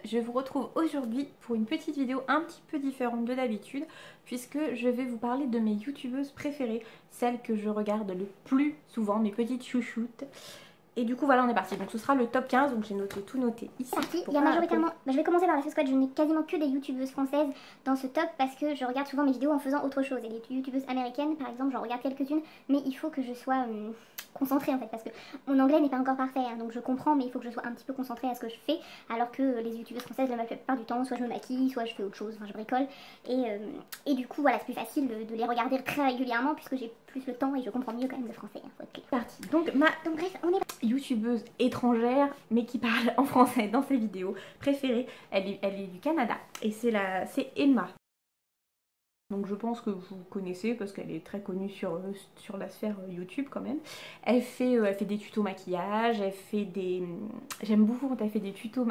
je vous retrouve aujourd'hui pour une petite vidéo un petit peu différente de d'habitude puisque je vais vous parler de mes youtubeuses préférées, celles que je regarde le plus souvent, mes petites chouchoutes. Et du coup voilà, on est parti. Donc ce sera le top 15, donc j'ai noté tout noté ici. Parti. Il y a majoritairement, je vais commencer par la Squad, je n'ai quasiment que des youtubeuses françaises dans ce top parce que je regarde souvent mes vidéos en faisant autre chose. Et les youtubeuses américaines par exemple, j'en regarde quelques-unes, mais il faut que je sois concentrée en fait parce que mon anglais n'est pas encore parfait, hein, donc je comprends, mais il faut que je sois un petit peu concentrée à ce que je fais, alors que les youtubeuses françaises, la plupart du temps, soit je me maquille, soit je fais autre chose, enfin je bricole. Et du coup voilà, c'est plus facile de les regarder très régulièrement puisque j'ai plus le temps et je comprends mieux quand même le français. Hein, faut être clair. Parti. Donc ma Bref, on est youtubeuse étrangère mais qui parle en français dans ses vidéos préférée, elle est du Canada et c'est Emma. Donc je pense que vous connaissez parce qu'elle est très connue sur la sphère YouTube quand même. Elle fait des tutos maquillage, elle fait des... J'aime beaucoup quand elle fait des tutos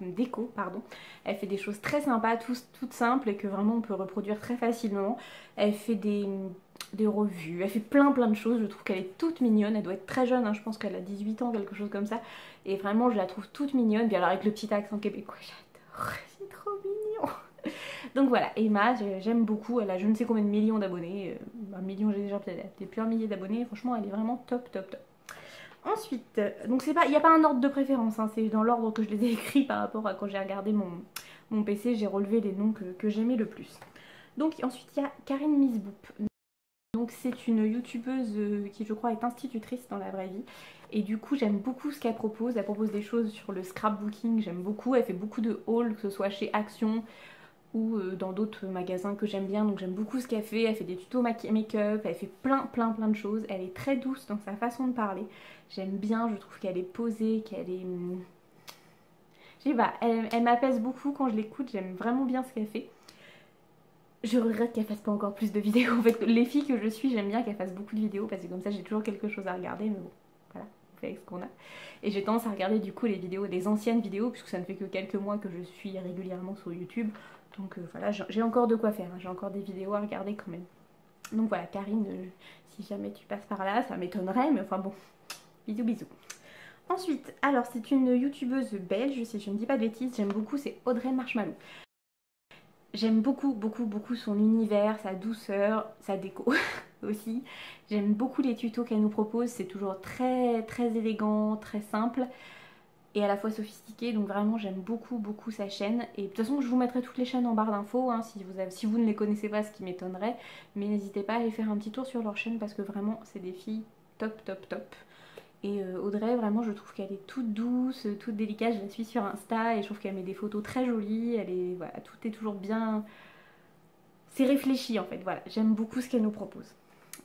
déco, pardon. Elle fait des choses très sympas, toutes simples et que vraiment on peut reproduire très facilement. Elle fait des revues, elle fait plein de choses. Je trouve qu'elle est toute mignonne, elle doit être très jeune, hein. Je pense qu'elle a 18 ans, quelque chose comme ça. Et vraiment je la trouve toute mignonne. Puis alors avec le petit accent québécois, j'adore, c'est trop mignon. Donc voilà, Emma, j'aime beaucoup, elle a je ne sais combien de millions d'abonnés, un million, j'ai déjà peut-être plusieurs milliers d'abonnés, franchement elle est vraiment top. Ensuite, donc il n'y a pas un ordre de préférence, hein, c'est dans l'ordre que je les ai écrits par rapport à quand j'ai regardé mon PC, j'ai relevé les noms que j'aimais le plus. Donc ensuite il y a Karine Misboop. Donc c'est une youtubeuse qui je crois est institutrice dans la vraie vie. Et du coup j'aime beaucoup ce qu'elle propose des choses sur le scrapbooking, j'aime beaucoup, elle fait beaucoup de hauls, que ce soit chez Action ou dans d'autres magasins que j'aime bien, donc j'aime beaucoup ce qu'elle fait. Elle fait des tutos make-up, elle fait plein de choses, elle est très douce dans sa façon de parler, j'aime bien, je trouve qu'elle est posée, qu'elle est... Je sais pas, elle m'apaise beaucoup quand je l'écoute, j'aime vraiment bien ce qu'elle fait. Je regrette qu'elle fasse pas encore plus de vidéos, en fait les filles que je suis, j'aime bien qu'elle fasse beaucoup de vidéos parce que comme ça j'ai toujours quelque chose à regarder, mais bon, voilà, on fait avec ce qu'on a. Et j'ai tendance à regarder du coup les vidéos, les anciennes vidéos, puisque ça ne fait que quelques mois que je suis régulièrement sur YouTube. Donc voilà, j'ai encore de quoi faire, hein. J'ai encore des vidéos à regarder quand même. Donc voilà, Karine, si jamais tu passes par là, ça m'étonnerait, mais enfin bon, bisous. Ensuite, alors c'est une youtubeuse belge, si je ne dis pas de bêtises, j'aime beaucoup, c'est Audrey Marshmallow. J'aime beaucoup son univers, sa douceur, sa déco aussi. J'aime beaucoup les tutos qu'elle nous propose, c'est toujours très élégant, très simple et à la fois sophistiqué, donc vraiment j'aime beaucoup sa chaîne. Et de toute façon je vous mettrai toutes les chaînes en barre d'infos, hein, si vous ne les connaissez pas, ce qui m'étonnerait, mais n'hésitez pas à aller faire un petit tour sur leur chaîne parce que vraiment c'est des filles top. Et Audrey, vraiment je trouve qu'elle est toute douce, toute délicate, je la suis sur Insta et je trouve qu'elle met des photos très jolies, voilà, tout est toujours bien, c'est réfléchi en fait, voilà, j'aime beaucoup ce qu'elle nous propose.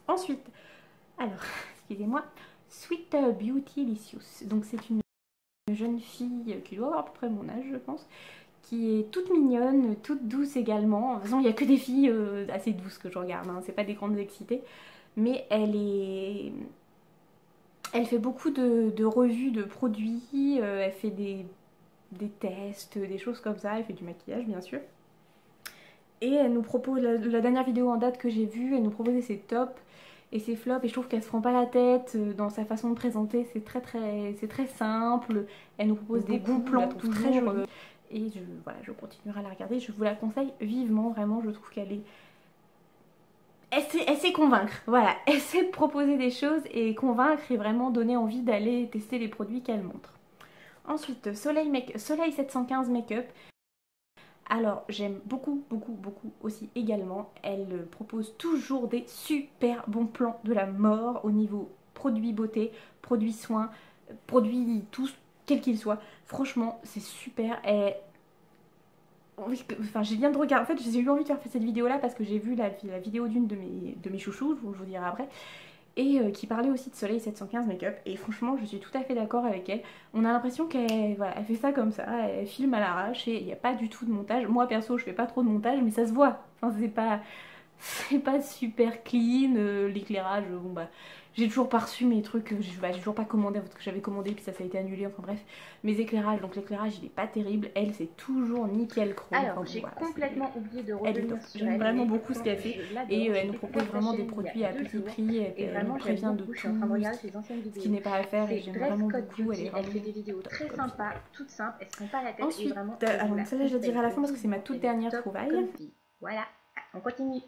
Ensuite, alors, excusez-moi, Sweet Beautylicious, donc c'est une jeune fille qui doit avoir à peu près mon âge je pense, qui est toute mignonne, toute douce également. De toute façon il n'y a que des filles assez douces que je regarde, hein. C'est pas des grandes excitées, mais elle fait beaucoup de revues de produits, elle fait des tests, des choses comme ça, elle fait du maquillage bien sûr. Et elle nous propose, la dernière vidéo en date que j'ai vue, elle nous proposait ses tops et ses flops, et je trouve qu'elle se prend pas la tête dans sa façon de présenter, c'est très simple, elle nous propose des bons plans, tout très jolis. Et voilà, je continuerai à la regarder, je vous la conseille vivement, vraiment, je trouve qu'elle est... Elle sait convaincre, voilà, elle sait proposer des choses et convaincre et vraiment donner envie d'aller tester les produits qu'elle montre. Ensuite, Soleil 715 Make-up. Alors j'aime beaucoup aussi également, elle propose toujours des super bons plans de la mort au niveau produits beauté, produits soins, produits tous, quels qu'ils soient. Franchement c'est super. Enfin j'ai bien de regarder, en fait j'ai eu envie de faire cette vidéo là parce que j'ai vu la vidéo d'une de mes chouchous, je vous dirai après, et qui parlait aussi de Soleil 715 Make-up, et franchement je suis tout à fait d'accord avec elle. On a l'impression qu'elle voilà, elle fait ça comme ça, elle filme à l'arrache et il n'y a pas du tout de montage. Moi perso je fais pas trop de montage mais ça se voit, enfin c'est pas super clean, l'éclairage, bon bah j'ai toujours pas reçu mes trucs, j'ai toujours pas commandé parce que j'avais commandé puis ça a été annulé, enfin bref, mes éclairages, donc l'éclairage il est pas terrible, elle c'est toujours nickel chrome. Alors enfin, j'ai complètement oublié de revenir sur j'aime vraiment beaucoup ce qu'elle fait et elle nous propose vraiment des produits à petit prix et vraiment elle prévient de tout ce qui n'est pas à faire et j'aime vraiment beaucoup, elle fait des vidéos très sympas, toutes simples, elles se prennent pas la tête. Ensuite, alors celle-là je la dirai à la fin parce que c'est ma toute dernière trouvaille. Voilà, on continue.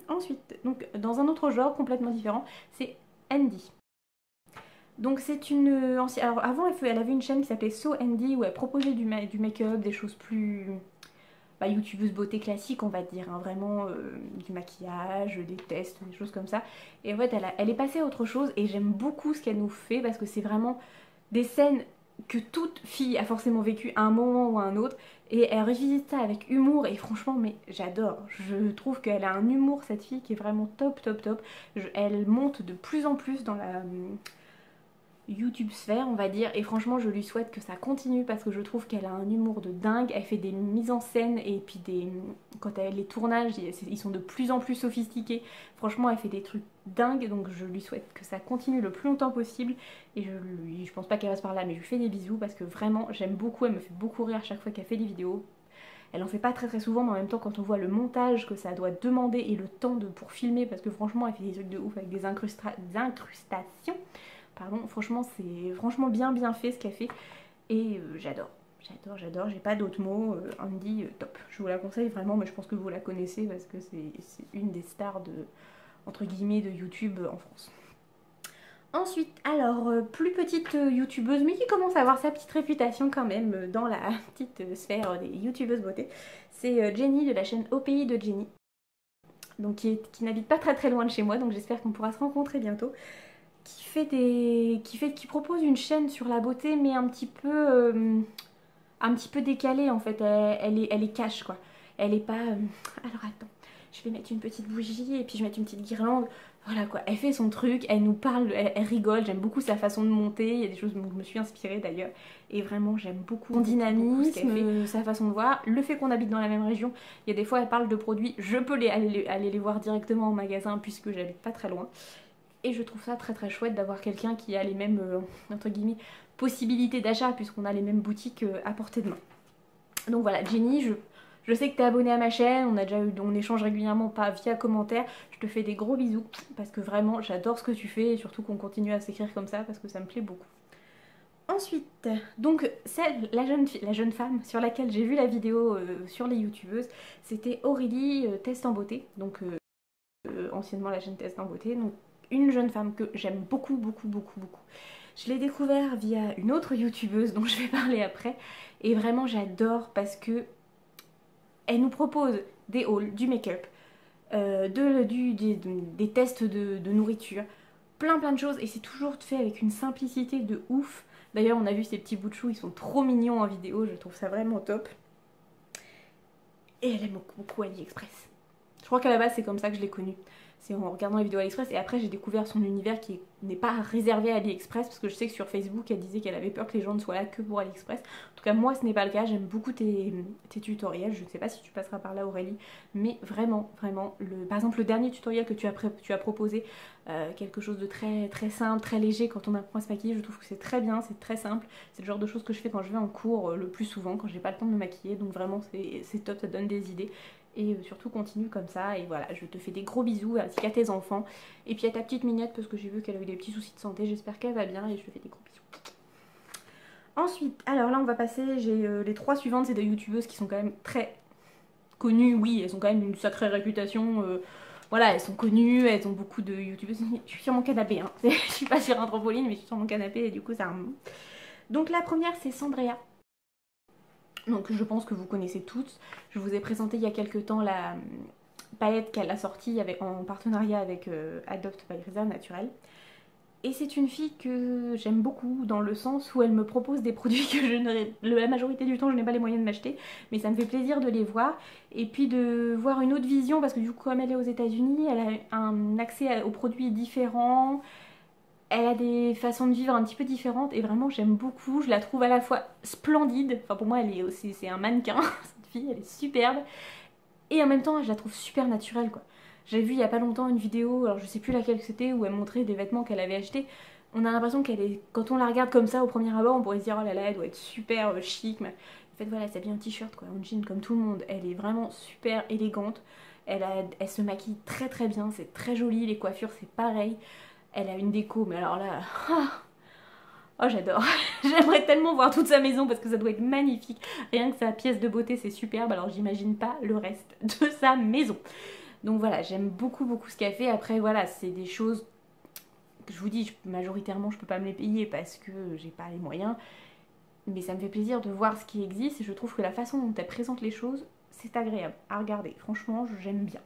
Ensuite, donc dans un autre genre complètement différent, c'est Andy. Donc c'est une ancienne... Alors avant elle avait une chaîne qui s'appelait So Andy où elle proposait du make-up, des choses plus... Bah, youtubeuse beauté classique on va dire, hein, vraiment du maquillage, des tests, des choses comme ça. Et en fait elle est passée à autre chose et j'aime beaucoup ce qu'elle nous fait parce que c'est vraiment des scènes que toute fille a forcément vécu à un moment ou à un autre et elle revisite ça avec humour et franchement mais j'adore, je trouve qu'elle a un humour cette fille qui est vraiment top top top. Elle monte de plus en plus dans la YouTube sphère on va dire et franchement je lui souhaite que ça continue parce que je trouve qu'elle a un humour de dingue, elle fait des mises en scène et puis quand les tournages ils sont de plus en plus sophistiqués, franchement elle fait des trucs dingues donc je lui souhaite que ça continue le plus longtemps possible et je pense pas qu'elle passe par là mais je lui fais des bisous parce que vraiment j'aime beaucoup, elle me fait beaucoup rire à chaque fois qu'elle fait des vidéos. Elle en fait pas très souvent mais en même temps quand on voit le montage que ça doit demander et le temps pour filmer parce que franchement elle fait des trucs de ouf avec des incrustations. Pardon, franchement c'est franchement bien fait ce qu'elle fait et j'adore, j'ai pas d'autres mots, Andy top, je vous la conseille vraiment mais je pense que vous la connaissez parce que c'est une des stars de, entre guillemets, de YouTube en France. Ensuite, alors plus petite youtubeuse mais qui commence à avoir sa petite réputation quand même dans la petite sphère des youtubeuses beauté, c'est Jenny de la chaîne Au Pays de Jenny, donc qui n'habite pas très loin de chez moi donc j'espère qu'on pourra se rencontrer bientôt. Qui propose une chaîne sur la beauté mais un petit peu décalée en fait, elle est cash quoi, elle est pas alors attends, je vais mettre une petite bougie et puis je vais mettre une petite guirlande, voilà quoi, elle fait son truc, elle nous parle, elle rigole, j'aime beaucoup sa façon de monter, il y a des choses dont je me suis inspirée d'ailleurs et vraiment j'aime beaucoup son dynamisme, sa façon de voir, le fait qu'on habite dans la même région, il y a des fois elle parle de produits, je peux aller les voir directement en magasin puisque j'habite pas très loin. Et je trouve ça très chouette d'avoir quelqu'un qui a les mêmes, entre guillemets, possibilités d'achat puisqu'on a les mêmes boutiques à portée de main. Donc voilà, Jenny, je sais que tu es abonnée à ma chaîne, on échange régulièrement via commentaire. Je te fais des gros bisous parce que vraiment j'adore ce que tu fais et surtout qu'on continue à s'écrire comme ça parce que ça me plaît beaucoup. Ensuite, donc la jeune femme sur laquelle j'ai vu la vidéo sur les youtubeuses, c'était Aurélie Test en beauté, donc anciennement la chaîne Test en beauté. Donc une jeune femme que j'aime beaucoup. Je l'ai découvert via une autre youtubeuse dont je vais parler après et vraiment j'adore parce que elle nous propose des hauls, du make-up, des tests de nourriture, plein de choses et c'est toujours fait avec une simplicité de ouf. D'ailleurs on a vu ces petits bouts de chou, ils sont trop mignons en vidéo, je trouve ça vraiment top. Et elle aime beaucoup AliExpress. Je crois qu'à la base c'est comme ça que je l'ai connue. C'est en regardant les vidéos AliExpress et après j'ai découvert son univers qui n'est pas réservé à AliExpress parce que je sais que sur Facebook elle disait qu'elle avait peur que les gens ne soient là que pour AliExpress. En tout cas moi ce n'est pas le cas, j'aime beaucoup tes tutoriels, je ne sais pas si tu passeras par là Aurélie, mais vraiment, par exemple le dernier tutoriel que tu as proposé, quelque chose de très simple, très léger quand on apprend à se maquiller, je trouve que c'est très bien, c'est très simple, c'est le genre de choses que je fais quand je vais en cours le plus souvent, quand j'ai pas le temps de me maquiller, donc vraiment c'est top, ça donne des idées. Et surtout continue comme ça et voilà, je te fais des gros bisous ainsi qu'à tes enfants et puis à ta petite mignette parce que j'ai vu qu'elle avait des petits soucis de santé, j'espère qu'elle va bien et je te fais des gros bisous. Ensuite, alors là on va passer, j'ai les trois suivantes, c'est des youtubeuses qui sont quand même très connues, oui elles ont quand même une sacrée réputation, voilà elles sont connues, elles ont beaucoup de youtubeuses, je suis sur mon canapé hein. Je suis pas sur un trampoline mais je suis sur mon canapé et du coup ça. Donc la première c'est Sandrea. Donc je pense que vous connaissez toutes. Je vous ai présenté il y a quelques temps la palette qu'elle a sortie en partenariat avec Adopt by Réserve Naturelle. Et c'est une fille que j'aime beaucoup dans le sens où elle me propose des produits que la majorité du temps je n'ai pas les moyens de m'acheter, mais ça me fait plaisir de les voir et puis de voir une autre vision parce que du coup comme elle est aux États-Unis, elle a un accès aux produits différents, elle a des façons de vivre un petit peu différentes et vraiment j'aime beaucoup, je la trouve à la fois splendide, enfin pour moi elle est aussi, c'est un mannequin, cette fille, elle est superbe et en même temps je la trouve super naturelle quoi. J'ai vu il y a pas longtemps une vidéo, alors je sais plus laquelle c'était, où elle montrait des vêtements qu'elle avait achetés. On a l'impression qu'elle est, quand on la regarde comme ça au premier abord, on pourrait se dire oh là là, elle doit être super chic. Mais en fait voilà, elle s'habille en t-shirt quoi, en jean comme tout le monde. Elle est vraiment super élégante. Elle se maquille très très bien, c'est très joli. Les coiffures c'est pareil. Elle a une déco, mais alors là, oh j'adore. J'aimerais tellement voir toute sa maison parce que ça doit être magnifique. Rien que sa pièce de beauté c'est superbe. Alors j'imagine pas le reste de sa maison. Donc voilà, j'aime beaucoup ce qu'elle fait. Après voilà, c'est des choses que je vous dis, majoritairement je peux pas me les payer parce que j'ai pas les moyens. Mais ça me fait plaisir de voir ce qui existe et je trouve que la façon dont elle présente les choses, c'est agréable à regarder. Franchement, j'aime bien.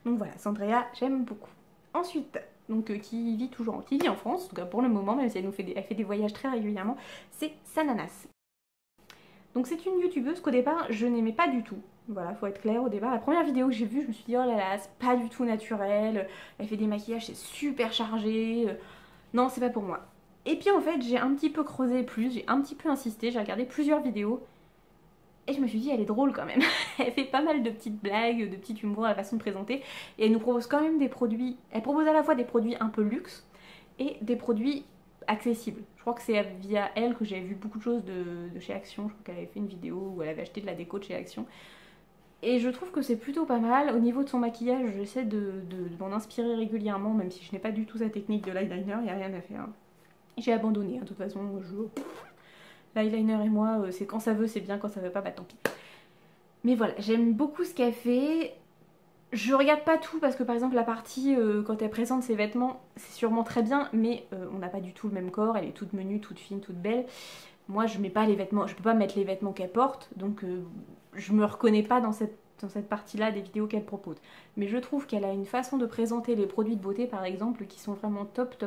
Donc voilà, Sandrea, j'aime beaucoup. Ensuite, donc qui vit en France, en tout cas pour le moment, même si elle fait des voyages très régulièrement, c'est Sananas. Donc c'est une youtubeuse qu'au départ je n'aimais pas du tout. Voilà, faut être clair, au départ, la première vidéo que j'ai vue, je me suis dit oh là là, c'est pas du tout naturel, elle fait des maquillages, c'est super chargé, non c'est pas pour moi. Et puis en fait j'ai un petit peu creusé plus, j'ai un petit peu insisté, j'ai regardé plusieurs vidéos et je me suis dit elle est drôle quand même. Elle fait pas mal de petites blagues, de petits humours à la façon de présenter et elle nous propose quand même des produits, elle propose à la fois des produits un peu luxe et des produits accessibles. Je crois que c'est via elle que j'ai vu beaucoup de choses de chez Action. Je crois qu'elle avait fait une vidéo où elle avait acheté de la déco de chez Action. Et je trouve que c'est plutôt pas mal. Au niveau de son maquillage, j'essaie de m'en inspirer régulièrement, même si je n'ai pas du tout sa technique de l'eyeliner, il n'y a rien à faire. J'ai abandonné, de toute façon, l'eyeliner et moi, c'est quand ça veut, c'est bien, quand ça veut pas, bah tant pis. Mais voilà, j'aime beaucoup ce qu'elle fait. Je regarde pas tout parce que par exemple la partie quand elle présente ses vêtements c'est sûrement très bien mais on n'a pas du tout le même corps, elle est toute menue, toute fine, toute belle. Moi je mets pas les vêtements, je peux pas mettre les vêtements qu'elle porte donc je me reconnais pas dans cette partie là des vidéos qu'elle propose. Mais je trouve qu'elle a une façon de présenter les produits de beauté par exemple qui sont vraiment top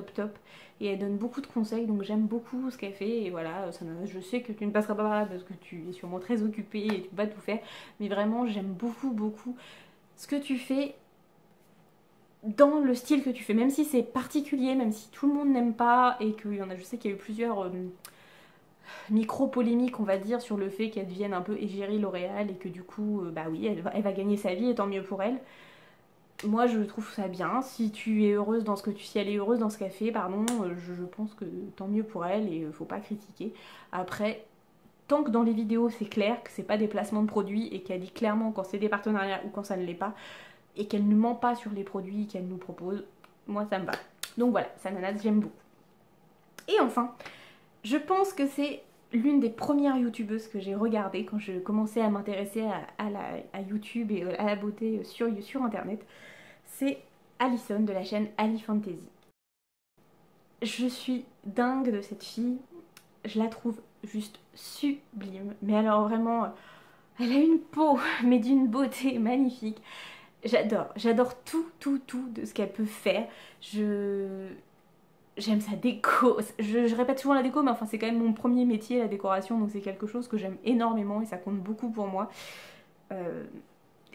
et elle donne beaucoup de conseils donc j'aime beaucoup ce qu'elle fait et voilà, je sais que tu ne passeras pas par là parce que tu es sûrement très occupée et tu peux pas tout faire mais vraiment j'aime beaucoup ce que tu fais dans le style que tu fais, même si c'est particulier, même si tout le monde n'aime pas et que je sais qu'il y a eu plusieurs micro-polémiques on va dire sur le fait qu'elle devienne un peu égérie L'Oréal et que du coup bah oui elle va gagner sa vie et tant mieux pour elle. Moi je trouve ça bien, si tu es heureuse dans ce que si elle est heureuse dans ce qu'elle fait, pardon, je pense que tant mieux pour elle et faut pas critiquer. Après tant que dans les vidéos c'est clair que c'est pas des placements de produits et qu'elle dit clairement quand c'est des partenariats ou quand ça ne l'est pas et qu'elle ne ment pas sur les produits qu'elle nous propose, moi ça me va. Donc voilà, Sananas j'aime beaucoup. Et enfin, je pense que c'est l'une des premières youtubeuses que j'ai regardées quand je commençais à m'intéresser à YouTube et à la beauté sur internet. C'est Alison de la chaîne Ali Fantasy. Je suis dingue de cette fille, je la trouve juste sublime. Mais alors vraiment, elle a une peau, mais d'une beauté magnifique. J'adore tout de ce qu'elle peut faire. J'aime sa déco. Je répète souvent la déco, mais enfin c'est quand même mon premier métier, la décoration, donc c'est quelque chose que j'aime énormément et ça compte beaucoup pour moi.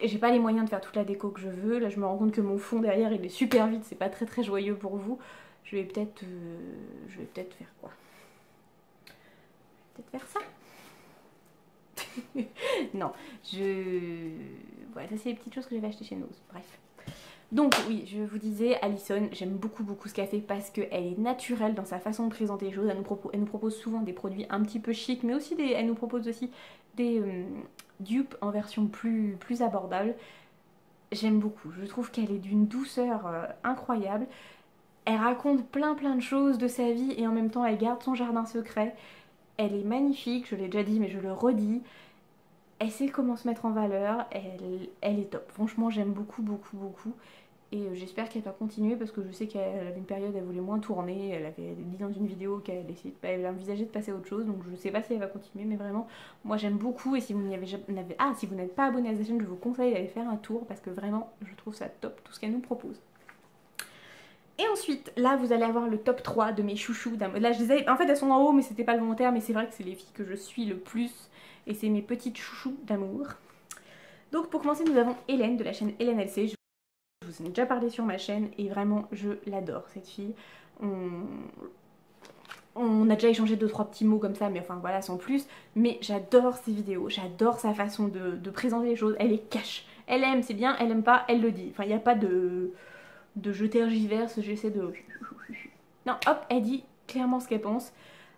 Et j'ai pas les moyens de faire toute la déco que je veux. Là je me rends compte que mon fond derrière il est super vide, c'est pas très joyeux pour vous. Je vais peut-être faire quoi? Peut-être faire ça. Non, voilà, ça c'est les petites choses que j'avais achetées chez Nose, bref. Donc oui, je vous disais, Alison, j'aime beaucoup ce qu'elle fait parce qu'elle est naturelle dans sa façon de présenter les choses. Elle nous propose souvent des produits un petit peu chics, mais aussi elle nous propose aussi des dupes en version plus abordable. J'aime beaucoup, je trouve qu'elle est d'une douceur incroyable. Elle raconte plein de choses de sa vie et en même temps elle garde son jardin secret. Elle est magnifique, je l'ai déjà dit mais je le redis. Elle sait comment se mettre en valeur, elle est top. Franchement j'aime beaucoup. Et j'espère qu'elle va continuer parce que je sais qu'elle avait une période elle voulait moins tourner. Elle avait dit dans une vidéo qu'elle envisageait de passer à autre chose. Donc je sais pas si elle va continuer mais vraiment moi j'aime beaucoup. Et si vous si vous n'êtes pas abonné à sa chaîne, je vous conseille d'aller faire un tour parce que vraiment je trouve ça top tout ce qu'elle nous propose. Et ensuite, là vous allez avoir le top 3 de mes chouchous d'amour. Là je les avais, en fait elles sont en haut mais c'était pas le volontaire, mais c'est vrai que c'est les filles que je suis le plus et c'est mes petites chouchous d'amour. Donc pour commencer nous avons Hélène de la chaîne Hélène LC. Je vous en ai déjà parlé sur ma chaîne et vraiment je l'adore cette fille. On a déjà échangé 2-3 petits mots comme ça, mais enfin voilà, sans plus. Mais j'adore ses vidéos, j'adore sa façon de présenter les choses. Elle est cash. Elle aime, c'est bien, elle aime pas, elle le dit. Enfin, il n'y a pas de je tergiverse, j'essaie de... Non, hop, elle dit clairement ce qu'elle pense.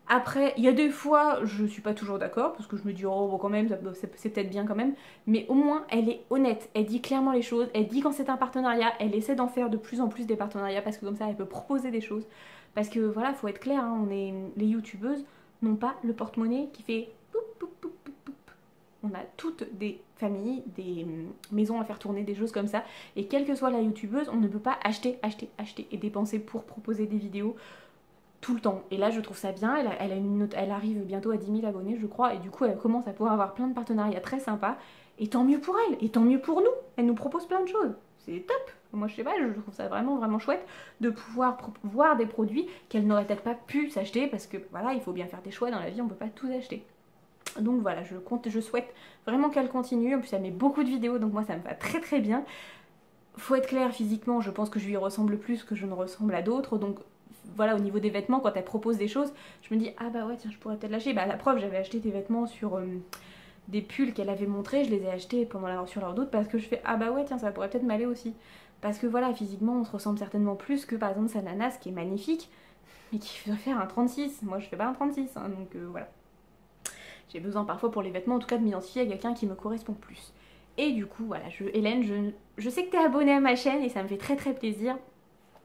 Après, il y a des fois, je suis pas toujours d'accord, parce que je me dis, oh, bon, quand même, c'est peut-être bien quand même. Mais au moins, elle est honnête, elle dit clairement les choses, elle dit quand c'est un partenariat, elle essaie d'en faire de plus en plus des partenariats, parce que comme ça, elle peut proposer des choses. Parce que voilà, faut être clair, hein, les youtubeuses n'ont pas le porte-monnaie qui fait poup, poup, poup, poup, poup. On a toutes des familles, des maisons à faire tourner, des choses comme ça. Et quelle que soit la youtubeuse, on ne peut pas acheter et dépenser pour proposer des vidéos tout le temps. Et là, je trouve ça bien. Elle arrive bientôt à 10 000 abonnés, je crois. Et du coup, elle commence à pouvoir avoir plein de partenariats très sympas. Et tant mieux pour elle. Et tant mieux pour nous. Elle nous propose plein de choses. C'est top. Moi, je sais pas, je trouve ça vraiment, vraiment chouette de pouvoir voir des produits qu'elle n'aurait peut-être pas pu s'acheter. Parce que, voilà, il faut bien faire des choix dans la vie. On peut pas tout acheter. Donc voilà, je souhaite vraiment qu'elle continue. En plus, elle met beaucoup de vidéos, donc moi, ça me va très très bien. Faut être clair, physiquement, je pense que je lui ressemble plus que je ne ressemble à d'autres. Donc voilà, au niveau des vêtements, quand elle propose des choses, je me dis, ah bah ouais, tiens, je pourrais peut-être lâcher. Bah, la preuve, j'avais acheté des vêtements sur des pulls qu'elle avait montrés. Je les ai achetés sur leur doute parce que je fais, ah bah ouais, tiens, ça pourrait peut-être m'aller aussi. Parce que voilà, physiquement, on se ressemble certainement plus que par exemple sa nanas, qui est magnifique, mais qui veut faire un 36. Moi, je fais pas un 36, hein, donc voilà. J'ai besoin parfois pour les vêtements en tout cas de m'identifier à quelqu'un qui me correspond plus. Et du coup voilà, Hélène, je sais que t'es abonnée à ma chaîne et ça me fait très très plaisir.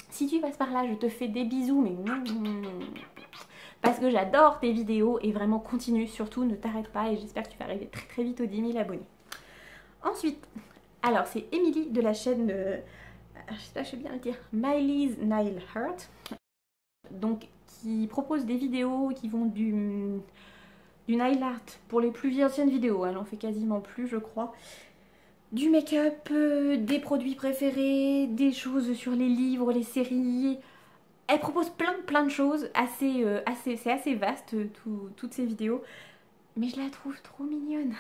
Si tu passes par là, je te fais des bisous, mais parce que j'adore tes vidéos et vraiment continue, surtout ne t'arrête pas et j'espère que tu vas arriver très très vite aux 10 000 abonnés. Ensuite, alors c'est Émilie de la chaîne, j'espère que je vais bien le dire, Miley's Nail Art, donc qui propose des vidéos qui vont du nail art pour les plus anciennes vidéos, elle en fait quasiment plus je crois, du make-up, des produits préférés, des choses sur les livres, les séries. Elle propose plein de choses, c'est assez vaste toutes ces vidéos, mais je la trouve trop mignonne.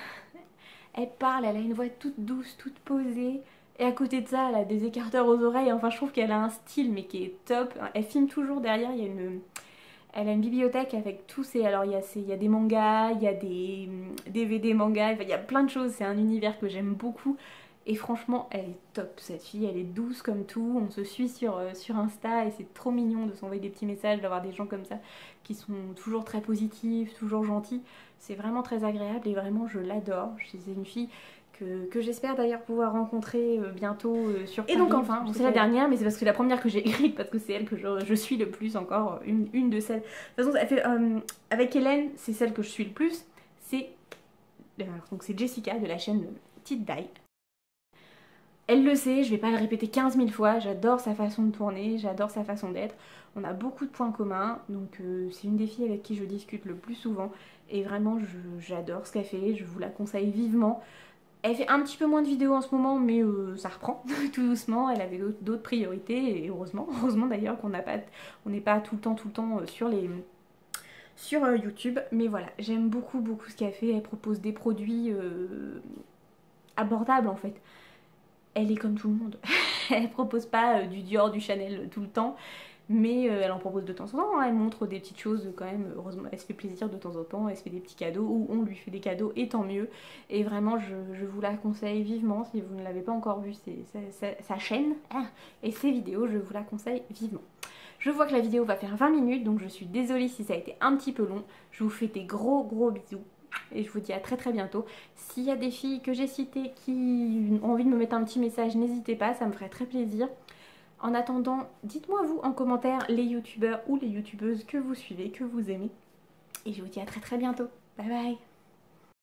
Elle parle, elle a une voix toute douce, toute posée, et à côté de ça elle a des écarteurs aux oreilles, enfin je trouve qu'elle a un style mais qui est top. Elle filme toujours derrière, elle a une bibliothèque avec tous ces... Alors il y a des mangas, il y a des DVD mangas, il y a plein de choses, c'est un univers que j'aime beaucoup. Et franchement, elle est top cette fille, elle est douce comme tout, on se suit sur Insta et c'est trop mignon de s'envoyer des petits messages, d'avoir des gens comme ça qui sont toujours très positifs, toujours gentils. C'est vraiment très agréable et vraiment je l'adore. C'est une fille que j'espère d'ailleurs pouvoir rencontrer bientôt sur Paris. Et donc enfin, bon, c'est la dernière, mais c'est parce que c'est la première que j'ai écrite, parce que c'est elle que je suis le plus encore, une de celles. De toute façon, elle fait, avec Hélène, c'est celle que je suis le plus, donc c'est Jessica de la chaîne Petite Die. Elle le sait, je vais pas le répéter 15 000 fois, j'adore sa façon de tourner, j'adore sa façon d'être. On a beaucoup de points communs, donc c'est une des filles avec qui je discute le plus souvent. Et vraiment, j'adore ce qu'elle fait, je vous la conseille vivement. Elle fait un petit peu moins de vidéos en ce moment, mais ça reprend tout doucement. Elle avait d'autres priorités, et heureusement d'ailleurs qu'on n'est pas tout le temps sur YouTube. Mais voilà, j'aime beaucoup ce qu'elle fait. Elle propose des produits abordables en fait. Elle est comme tout le monde. Elle propose pas du Dior, du Chanel tout le temps, mais elle en propose de temps en temps. Elle montre des petites choses quand même, heureusement, elle se fait plaisir de temps en temps, elle se fait des petits cadeaux, ou on lui fait des cadeaux, et tant mieux. Et vraiment, je vous la conseille vivement, si vous ne l'avez pas encore vu, sa chaîne et ses vidéos, je vous la conseille vivement. Je vois que la vidéo va faire 20 minutes, donc je suis désolée si ça a été un petit peu long. Je vous fais des gros bisous. Et je vous dis à très bientôt. S'il y a des filles que j'ai citées qui ont envie de me mettre un petit message, n'hésitez pas, ça me ferait très plaisir. En attendant, dites-moi vous en commentaire les youtubeurs ou les youtubeuses que vous suivez, que vous aimez. Et je vous dis à très bientôt. Bye bye.